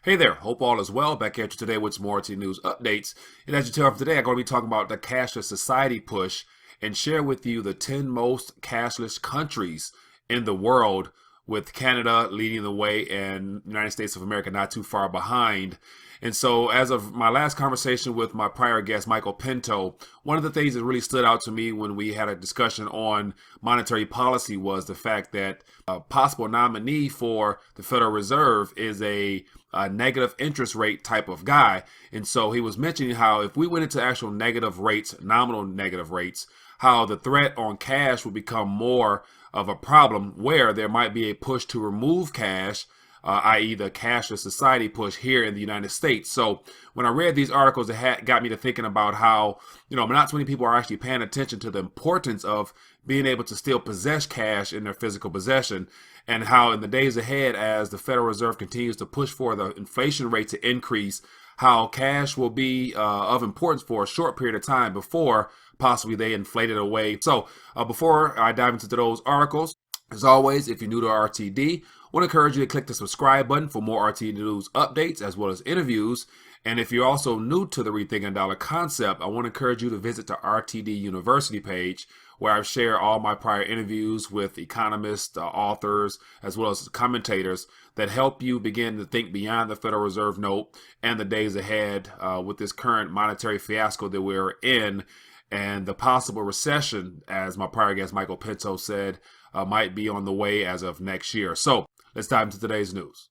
Hey there, hope all is well. Back at you today with some more RT News updates. And as you tell from today, I'm going to be talking about the cashless society push and share with you the 10 most cashless countries in the world, with Canada leading the way and United States of America not too far behind. And so as of my last conversation with my prior guest, Michael Pinto, one of the things that really stood out to me when we had a discussion on monetary policy was the fact that a possible nominee for the Federal Reserve is a negative interest rate type of guy. And so he was mentioning how if we went into actual negative rates, nominal negative rates, how the threat on cash would become more of a problem, where there might be a push to remove cash, i.e. the cashless society push here in the United States. So when I read these articles, it got me to thinking about how, not too many people are actually paying attention to the importance of being able to still possess cash in their physical possession, and how in the days ahead, as the Federal Reserve continues to push for the inflation rate to increase, how cash will be of importance for a short period of time before possibly they inflate it away. So before I dive into those articles, as always, if you're new to RTD, I want to encourage you to click the subscribe button for more RTD News updates as well as interviews. And if you're also new to the Rethinking Dollar concept, I want to encourage you to visit the RTD University page, where I share all my prior interviews with economists, authors, as well as commentators that help you begin to think beyond the Federal Reserve note and the days ahead with this current monetary fiasco that we're in, and the possible recession, as my prior guest Michael Pinto said, might be on the way as of next year. So let's dive into today's news.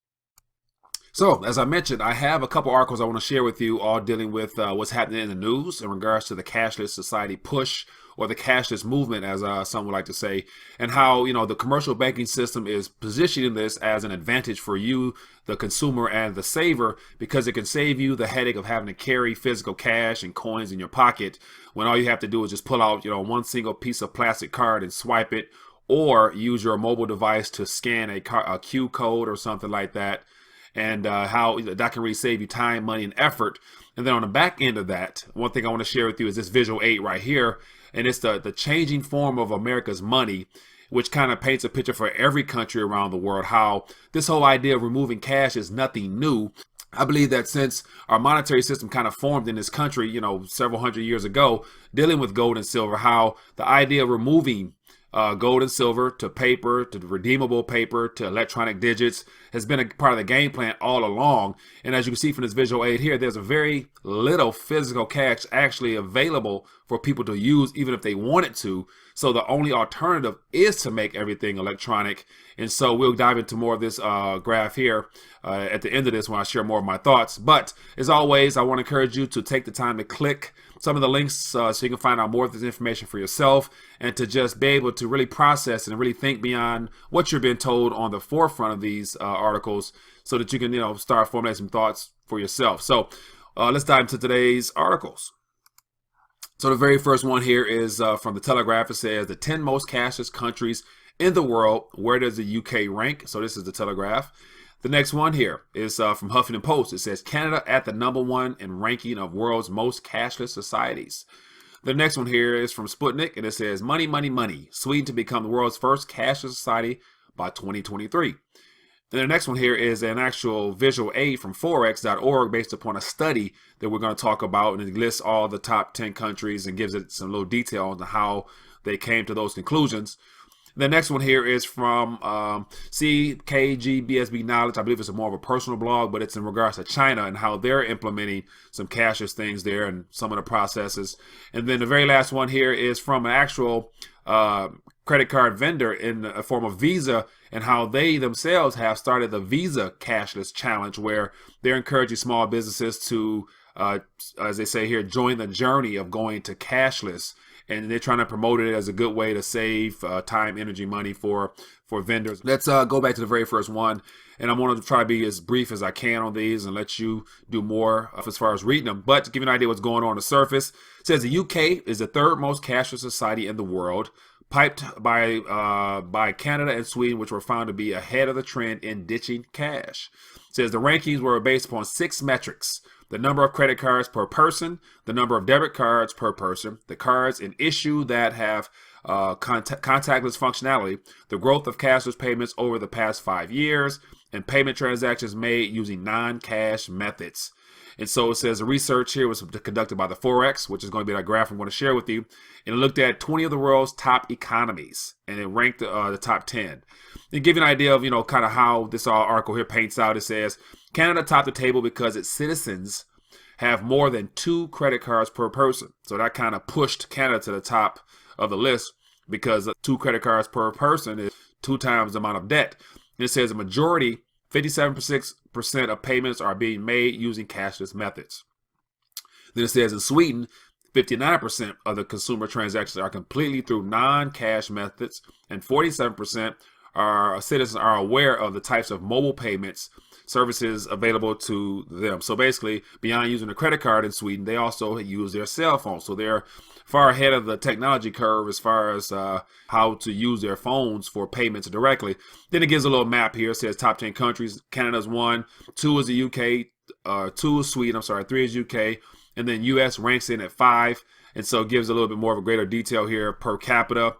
So, as I mentioned, I have a couple articles I want to share with you, all dealing with what's happening in the news in regards to the cashless society push, or the cashless movement, as some would like to say, and how, the commercial banking system is positioning this as an advantage for you, the consumer and the saver, because it can save you the headache of having to carry physical cash and coins in your pocket, when all you have to do is just pull out, one single piece of plastic card and swipe it, or use your mobile device to scan a Q code or something like that. And how that can really save you time, money, and effort. And then on the back end of that, one thing I want to share with you is this visual aid right here. And it's the changing form of America's money, which kind of paints a picture for every country around the world, how this whole idea of removing cash is nothing new. I believe that since our monetary system kind of formed in this country, several hundred years ago, dealing with gold and silver, how the idea of removing gold and silver to paper, to redeemable paper, to electronic digits has been a part of the game plan all along. And as you can see from this visual aid here, there's a very little physical cash actually available for people to use, even if they wanted to. So the only alternative is to make everything electronic. And so we'll dive into more of this graph here at the end of this when I share more of my thoughts. But as always, I want to encourage you to take the time to click some of the links so you can find out more of this information for yourself, and to just be able to really process and really think beyond what you're being told on the forefront of these articles, so that you can start formulating some thoughts for yourself. So let's dive into today's articles. So the very first one here is from the Telegraph. It says the 10 most cashless countries in the world. Where does the UK rank? So this is the Telegraph. The next one here is from Huffington Post. It says Canada at the #1 in ranking of world's most cashless societies. The next one here is from Sputnik, and it says money, money, money. Sweden to become the world's first cashless society by 2023. And the next one here is an actual visual aid from forex.org based upon a study that we're going to talk about, and it lists all the top 10 countries and gives it some little detail on how they came to those conclusions. The next one here is from CKGBSB Knowledge. I believe it's more of a personal blog, but it's in regards to China and how they're implementing some cashless things there and some of the processes. And then the very last one here is from an actual credit card vendor in the form of Visa, and how they themselves have started the Visa Cashless Challenge, where they're encouraging small businesses to, as they say here, join the journey of going to cashless. And they're trying to promote it as a good way to save time, energy, money for vendors. Let's go back to the very first one. And I'm going to try to be as brief as I can on these and let you do more as far as reading them. But to give you an idea what's going on the surface, it says the UK is the third most cashless society in the world, piped by Canada and Sweden, which were found to be ahead of the trend in ditching cash. It says the rankings were based upon 6 metrics: the number of credit cards per person, the number of debit cards per person, the cards in issue that have contactless functionality, the growth of cashless payments over the past 5 years, and payment transactions made using non-cash methods. And so it says the research here was conducted by the Forex, which is going to be that graph I'm going to share with you. And it looked at 20 of the world's top economies, and it ranked the top 10. And give you an idea of, kind of how this article here paints out. It says Canada topped the table because its citizens have more than 2 credit cards per person. So that kind of pushed Canada to the top of the list, because 2 credit cards per person is 2 times the amount of debt. And it says a majority, 57% of payments are being made using cashless methods. Then it says in Sweden, 59% of the consumer transactions are completely through non-cash methods, and 47% citizens are aware of the types of mobile payments services available to them. So basically, beyond using a credit card in Sweden, they also use their cell phone. So they're far ahead of the technology curve as far as how to use their phones for payments directly. Then it gives a little map here. It says top 10 countries. Canada's 1, 2 is the UK, 2 is Sweden, 3 is UK, and then US ranks in at 5. And so it gives a little bit more of a greater detail here per capita.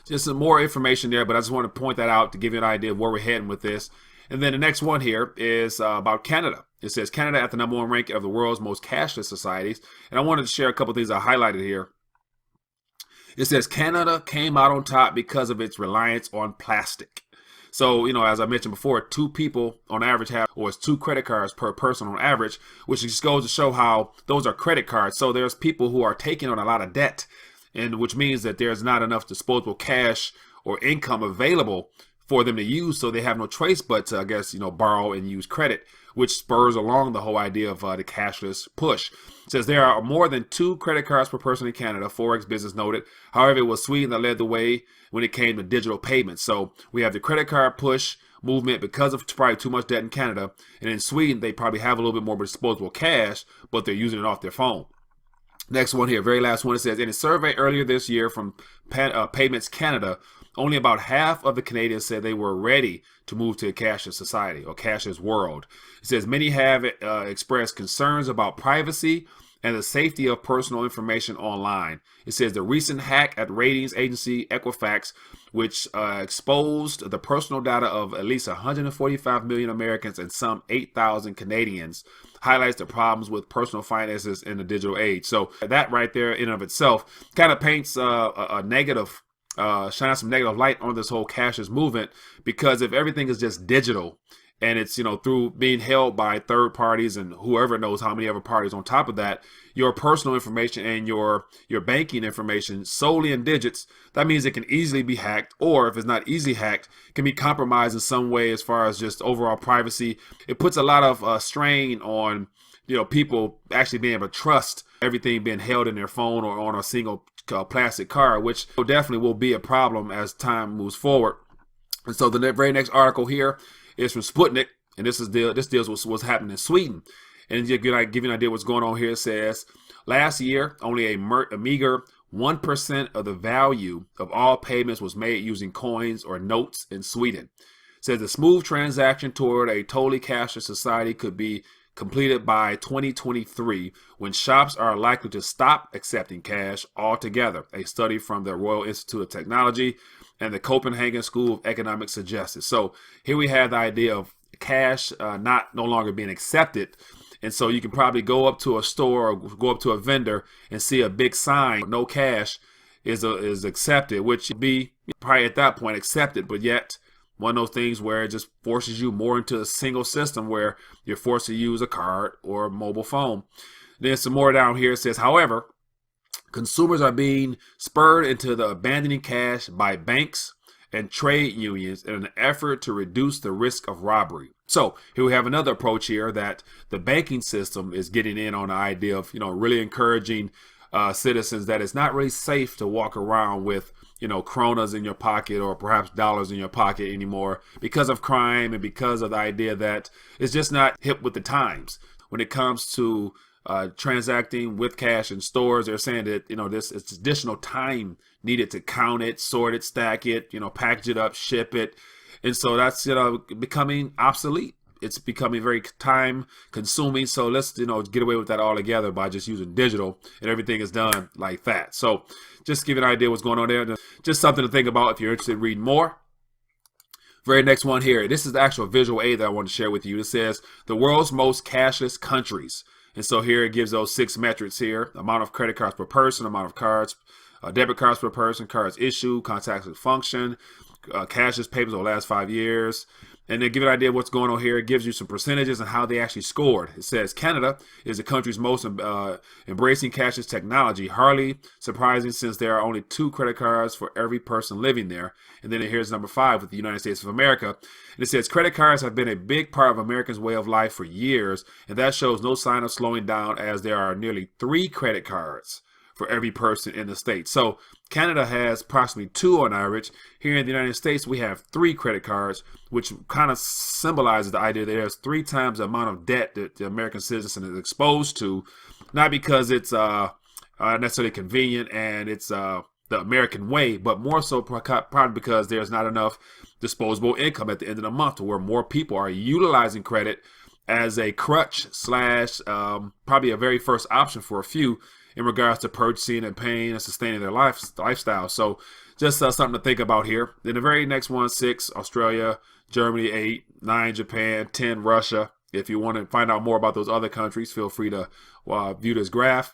Just some more information there, but I just want to point that out to give you an idea of where we're heading with this. And then the next one here is about Canada. It says Canada at the #1 rank of the world's most cashless societies. And I wanted to share a couple of things I highlighted here. It says Canada came out on top because of its reliance on plastic. So, as I mentioned before, 2 people on average have, or it's 2 credit cards per person on average, which just goes to show how those are credit cards. So there's people who are taking on a lot of debt, and which means that there's not enough disposable cash or income available for them to use. So they have no choice but to, I guess, borrow and use credit, which spurs along the whole idea of the cashless push. It says there are more than 2 credit cards per person in Canada, Forex Business noted. However, it was Sweden that led the way when it came to digital payments. So we have the credit card push movement because of probably too much debt in Canada. And in Sweden, they probably have a little bit more disposable cash, but they're using it off their phone. Next one here, very last one, it says in a survey earlier this year from Payments Canada, only about half of the Canadians said they were ready to move to a cashless society or cashless world. It says many have expressed concerns about privacy and the safety of personal information online. It says the recent hack at ratings agency Equifax, which exposed the personal data of at least 145 million Americans and some 8,000 Canadians, highlights the problems with personal finances in the digital age. So that right there in and of itself kind of paints a negative, shines some negative light on this whole cashless movement, because if everything is just digital and it's, through being held by third parties and whoever knows how many other parties on top of that, your personal information and your banking information solely in digits, that means it can easily be hacked, or if it's not easily hacked, can be compromised in some way as far as just overall privacy. It puts a lot of strain on, people actually being able to trust everything being held in their phone or on a single plastic card, which definitely will be a problem as time moves forward. And so the very next article here is from Sputnik, and this deals with what's happening in Sweden. And to give you an idea what's going on here, it says last year only a meager 1% of the value of all payments was made using coins or notes in Sweden. It says the smooth transaction toward a totally cashless society could be completed by 2023, when shops are likely to stop accepting cash altogether. A study from the Royal Institute of Technology and the Copenhagen School of Economics suggested. So here we have the idea of cash no longer being accepted. And so you can probably go up to a store or go up to a vendor and see a big sign, no cash is accepted, which would be probably at that point accepted, but yet one of those things where it just forces you more into a single system where you're forced to use a card or a mobile phone. Then some more down here, it says, however, consumers are being spurred into the abandoning cash by banks and trade unions in an effort to reduce the risk of robbery. So here we have another approach here that the banking system is getting in on the idea of, really encouraging citizens that it's not really safe to walk around with, kronas in your pocket or perhaps dollars in your pocket anymore because of crime and because of the idea that it's just not hip with the times. When it comes to transacting with cash in stores, they're saying that, this is additional time needed to count it, sort it, stack it, package it up, ship it. And so that's, becoming obsolete. It's becoming very time consuming. So let's, get away with that altogether by just using digital, and everything is done like that. So just to give you an idea what's going on there. Just something to think about if you're interested in reading more. Very next one here. This is the actual visual aid that I want to share with you. It says the world's most cashless countries. And so here it gives those 6 metrics here: amount of credit cards per person, amount of cards, debit cards per person, cards issued, contactless function, cashless payments over the last 5 years. And then give you an idea of what's going on here. It gives you some percentages and how they actually scored. It says Canada is the country's most embracing cashless technology. Hardly surprising, since there are only 2 credit cards for every person living there. And then here's number 5 with the United States of America. And it says credit cards have been a big part of Americans' way of life for years. And that shows no sign of slowing down, as there are nearly 3 credit cards for every person in the state. So Canada has approximately 2 on average. Here in the United States, we have 3 credit cards, which kind of symbolizes the idea that there's 3 times the amount of debt that the American citizen is exposed to, not because it's necessarily convenient and it's the American way, but more so probably because there's not enough disposable income at the end of the month, to where more people are utilizing credit as a crutch slash probably a very first option for a few in regards to purchasing and paying and sustaining their lifestyle. So just something to think about here. Then the very next one, 6, Australia, Germany, 8, 9, Japan, 10, Russia. If you want to find out more about those other countries, feel free to view this graph.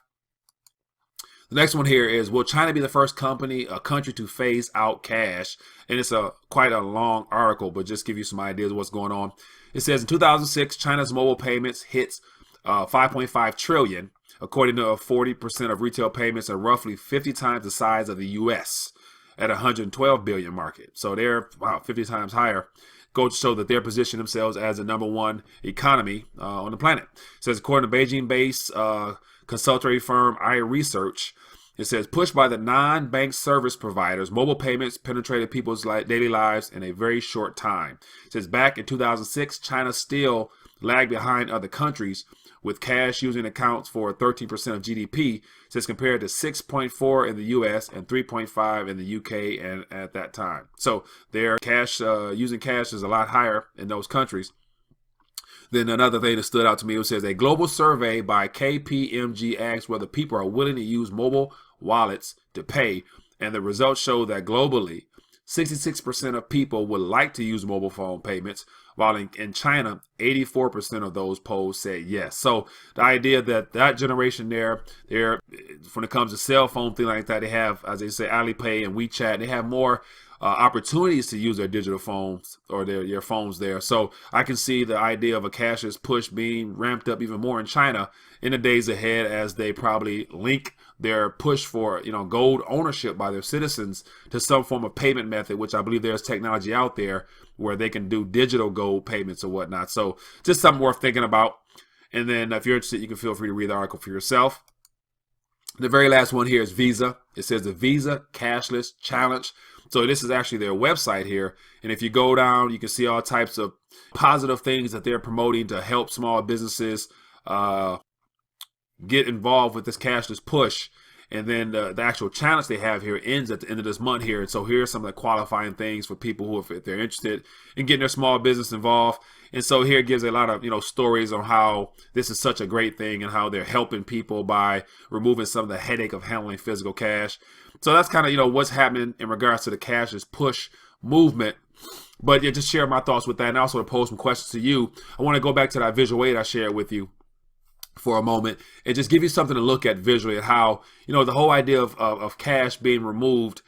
The next one here is, will China be the first country to phase out cash? And it's quite a long article, but just give you some ideas of what's going on. It says in 2006, China's mobile payments hits 5.5 trillion. According to 40% of retail payments, are roughly 50 times the size of the U.S. at 112 billion market. So they're 50 times higher. Goes to show that they're positioning themselves as the #1 economy on the planet. It says according to Beijing-based consulting firm iResearch, it says pushed by the non-bank service providers, mobile payments penetrated people's daily lives in a very short time. It says back in 2006, China still lagged behind other countries, with cash using accounts for 13% of GDP, says compared to 6.4 in the US and 3.5 in the UK and at that time. So their cash using cash is a lot higher in those countries. Then another thing that stood out to me, it says a global survey by KPMG asked whether people are willing to use mobile wallets to pay, and the results show that globally 66% of people would like to use mobile phone payments, while in China, 84% of those polled said yes. So the idea that generation there, when it comes to cell phone, thing like that, they have, as they say, Alipay and WeChat, they have more opportunities to use their digital phones or their phones there. So I can see the idea of a cashless push being ramped up even more in China in the days ahead, as they probably link their push for gold ownership by their citizens to some form of payment method, which I believe there's technology out there where they can do digital gold payments or whatnot. So just something worth thinking about. And then if you're interested, you can feel free to read the article for yourself. The very last one here is Visa. It says the Visa Cashless Challenge. So this is actually their website here. And if you go down, you can see all types of positive things that they're promoting to help small businesses get involved with this cashless push. And then the actual challenge they have here ends at the end of this month here. And so here's some of the qualifying things for people who, if they're interested in getting their small business involved. And so here it gives a lot of, stories on how this is such a great thing and how they're helping people by removing some of the headache of handling physical cash. So that's kind of, what's happening in regards to the cashless push movement. But yeah, just share my thoughts with that, and also to pose some questions to you. I want to go back to that visual aid I shared with you for a moment and just give you something to look at visually, at how, the whole idea of cash being removed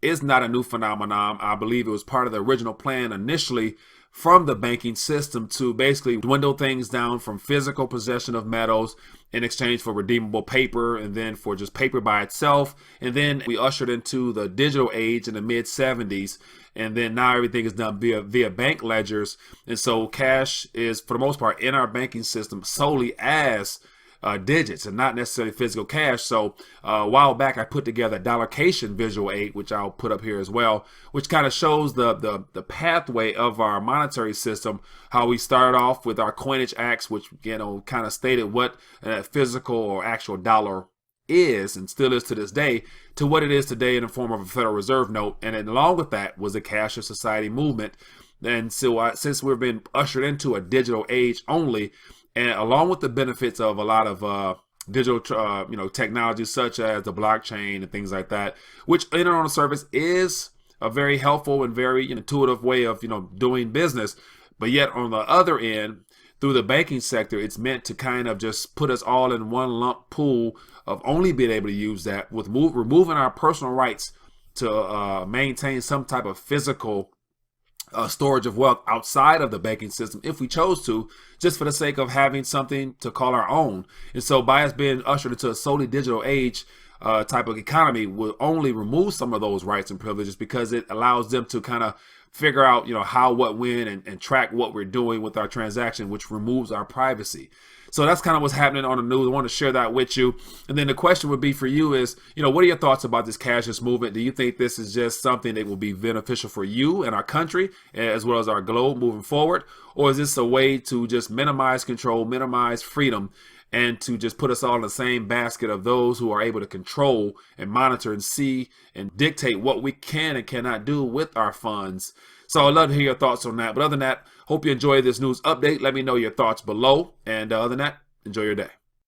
is not a new phenomenon. I believe it was part of the original plan initially from the banking system to basically dwindle things down from physical possession of metals in exchange for redeemable paper, and then for just paper by itself. And then we ushered into the digital age in the mid 70s. And then now everything is done via bank ledgers. And so cash is, for the most part, in our banking system solely as digits and not necessarily physical cash. So a while back, I put together a dollarcation visual aid, which I'll put up here as well, which kind of shows the pathway of our monetary system, how we started off with our coinage acts, which, kind of stated what a physical or actual dollar is and still is to this day, to what it is today in the form of a Federal Reserve note. And then along with that was the cashless society movement. And so since we've been ushered into a digital age only, and along with the benefits of a lot of digital technologies such as the blockchain and things like that, which in and on the surface is a very helpful and very intuitive way of doing business. But yet on the other end, through the banking sector, it's meant to kind of just put us all in one lump pool of only being able to use that, with removing our personal rights to maintain some type of physical storage of wealth outside of the banking system if we chose to, just for the sake of having something to call our own. And so by us being ushered into a solely digital age type of economy will only remove some of those rights and privileges, because it allows them to kind of figure out how, what, when, and track what we're doing with our transaction, which removes our privacy. So that's kind of what's happening on the news. I want to share that with you. And then the question would be for you is, what are your thoughts about this cashless movement? Do you think this is just something that will be beneficial for you and our country, as well as our globe moving forward? Or is this a way to just minimize control, minimize freedom, and to just put us all in the same basket of those who are able to control and monitor and see and dictate what we can and cannot do with our funds? So I'd love to hear your thoughts on that. But other than that, hope you enjoy this news update. Let me know your thoughts below. And other than that, enjoy your day.